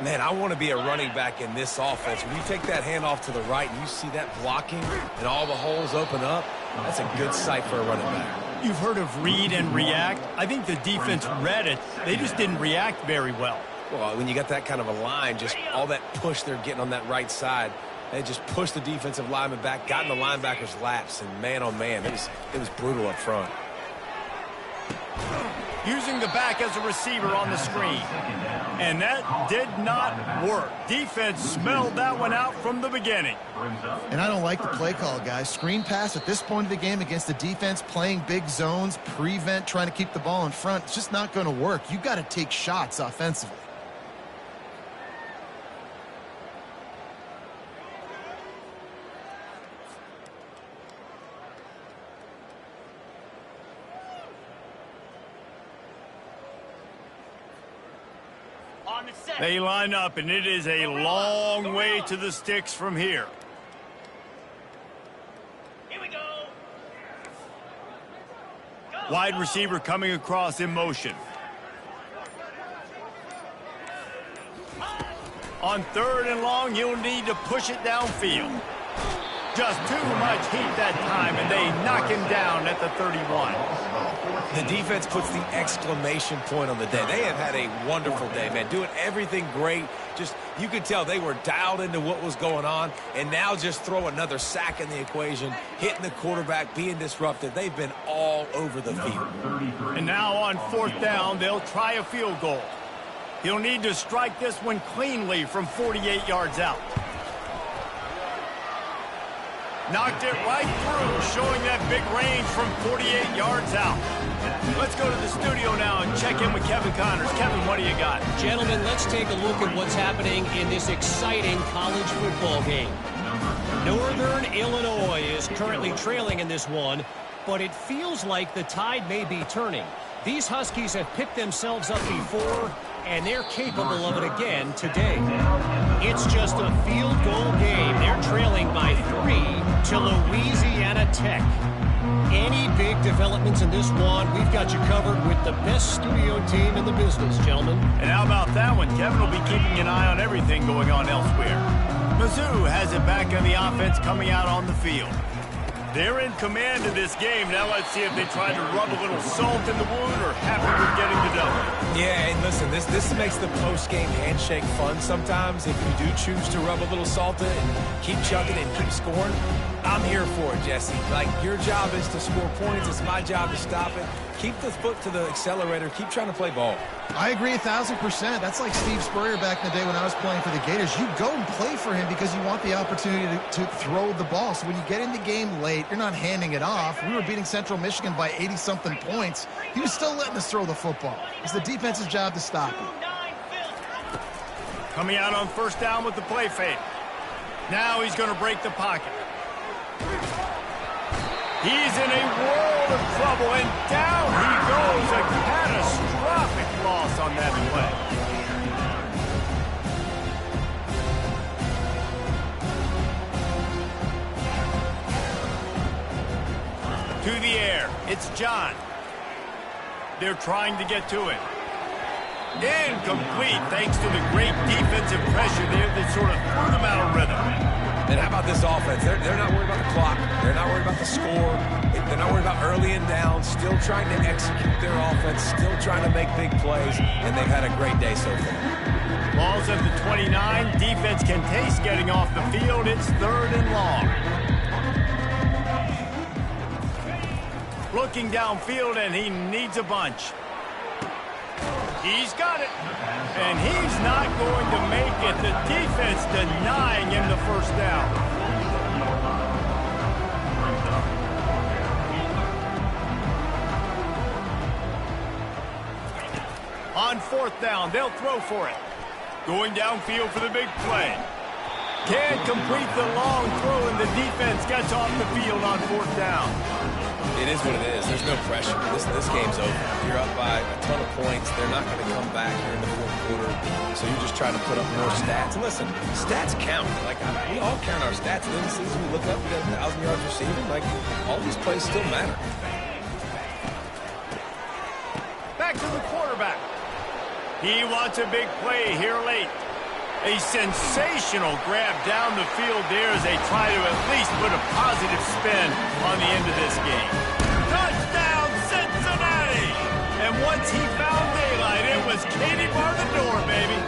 Man, I want to be a running back in this offense. When you take that handoff to the right and you see that blocking and all the holes open up, that's a good sight for a running back. You've heard of read and react. I think the defense read it. They just didn't react very well. Well, when you got that kind of a line, just all that push they're getting on that right side, they just pushed the defensive lineman back, got in the linebacker's laps, and man, oh man, it was brutal up front. Using the back as a receiver on the screen. And that did not work. Defense smelled that one out from the beginning. And I don't like the play call, guys. Screen pass at this point of the game against the defense, playing big zones, prevent, trying to keep the ball in front. It's just not going to work. You've got to take shots offensively. They line up, and it is a long way to the sticks from here. Here we go. Wide receiver coming across in motion. On third and long, you'll need to push it downfield. Just too much heat that time, and they knock him down at the 31. The defense puts the exclamation point on the day. They have had a wonderful day, man. Doing everything great. Just, you could tell they were dialed into what was going on, and now just throw another sack in the equation, hitting the quarterback, being disrupted. They've been all over the field. And now on fourth down, they'll try a field goal. He'll need to strike this one cleanly from 48 yards out. Knocked it right through, showing that big range from 48 yards out. Let's go to the studio now and check in with Kevin Connors. Kevin, what do you got? Gentlemen, let's take a look at what's happening in this exciting college football game. Northern Illinois is currently trailing in this one, but it feels like the tide may be turning. These Huskies have picked themselves up before, and they're capable of it again today. It's just a field goal game. They're trailing by 3 to Louisiana Tech. Any big developments in this one, we've got you covered with the best studio team in the business, gentlemen. And how about that one? Kevin will be keeping an eye on everything going on elsewhere. Mizzou has it back on the offense coming out on the field. They're in command of this game. Now let's see if they try to rub a little salt in the wound or happy with getting the W. Yeah, and listen, this makes the post-game handshake fun sometimes. If you do choose to rub a little salt in it and keep chugging and keep scoring, I'm here for it, Jesse. Like, your job is to score points. It's my job to stop it. Keep the foot to the accelerator. Keep trying to play ball. I agree 1,000%. That's like Steve Spurrier back in the day when I was playing for the Gators. You go and play for him because you want the opportunity to throw the ball. So when you get in the game late, you're not handing it off. We were beating Central Michigan by 80-something points. He was still letting us throw the football. It's the defense's job to stop it. Coming out on first down with the play fake. Now he's going to break the pocket. He's in a world of trouble, and down he goes. A catastrophic loss on that play. To the air. It's John. They're trying to get to it. Incomplete thanks to the great defensive pressure there that sort of threw them out of rhythm. And how about this offense? They're not worried about the clock. They're not worried about the score. They're not worried about early and down. Still trying to execute their offense. Still trying to make big plays. And they've had a great day so far. Ball's at the 29. Defense can taste getting off the field. It's 3rd and long. Looking downfield, and he needs a bunch. He's got it. And he's not going to make it. The defense denying him the first down. On 4th down, they'll throw for it. Going downfield for the big play. Can't complete the long throw, and the defense gets off the field on 4th down. It is what it is. There's no pressure. This game's over. You're up by a ton of points. They're not going to come back here in the 4th quarter. So you're just trying to put up more stats. And listen, stats count. Like, we all count our stats. In the season, we look up, we got 1,000 yards receiving. Like, all these plays still matter. Back to the quarterback. He wants a big play here late. A sensational grab down the field there as they try to at least put a positive spin on the end of this game. Touchdown, Cincinnati! And once he found daylight, it was Katie bar the door, baby.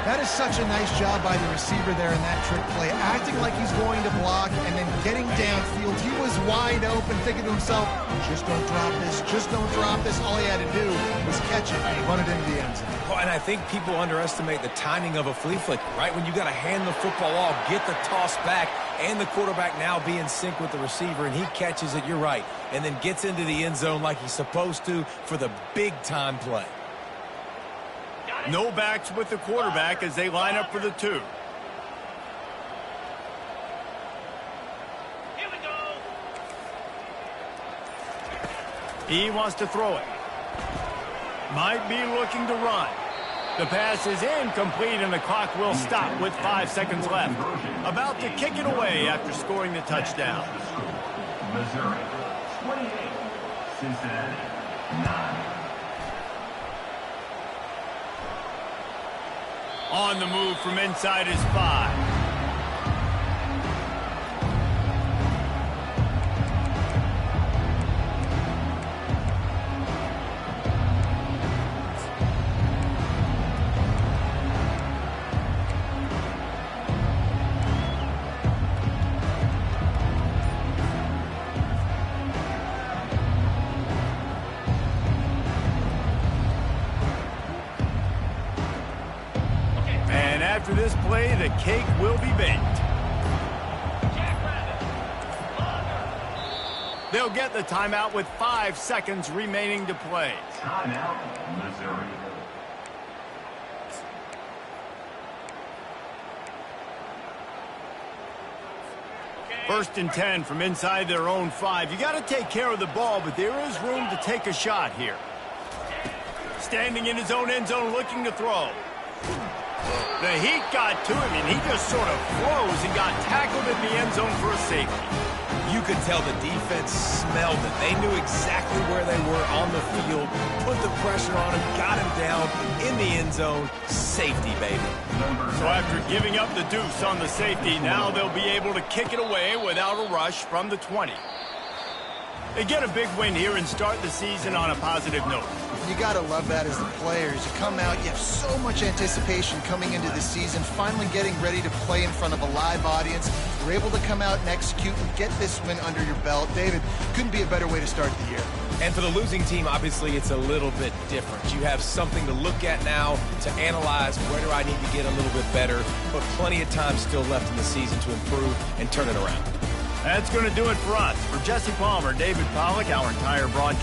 That is such a nice job by the receiver there in that trick play, acting like he's going to block and then getting downfield. He was wide open, thinking to himself, just don't drop this, just don't drop this. All he had to do was catch it and run it into the end zone. Oh, and I think people underestimate the timing of a flea flicker, right? When you got to hand the football off, get the toss back, and the quarterback now be in sync with the receiver, and he catches it, you're right, and then gets into the end zone like he's supposed to for the big-time play. No backs with the quarterback as they line up for the 2. Here we go. He wants to throw it. Might be looking to run. The pass is incomplete, and the clock will stop with 5 seconds left. About to kick it away after scoring the touchdown. Missouri, 28. Cincinnati, 9. On the move from inside his 5. After this play, the cake will be baked. They'll get the timeout with 5 seconds remaining to play. Timeout, Missouri. First and 10 from inside their own 5. You got to take care of the ball, but there is room to take a shot here. Standing in his own end zone, looking to throw. The heat got to him, and he just sort of froze and got tackled in the end zone for a safety. You could tell the defense smelled it. They knew exactly where they were on the field, put the pressure on him, got him down in the end zone. Safety, baby. So after giving up the deuce on the safety, now they'll be able to kick it away without a rush from the 20. They get a big win here and start the season on a positive note. You got to love that as the players. You come out, you have so much anticipation coming into the season, finally getting ready to play in front of a live audience. You're able to come out and execute and get this win under your belt. David, couldn't be a better way to start the year. And for the losing team, obviously, it's a little bit different. You have something to look at now to analyze where do I need to get a little bit better, but plenty of time still left in the season to improve and turn it around. That's going to do it for us. For Jesse Palmer, David Pollack, our entire broadcast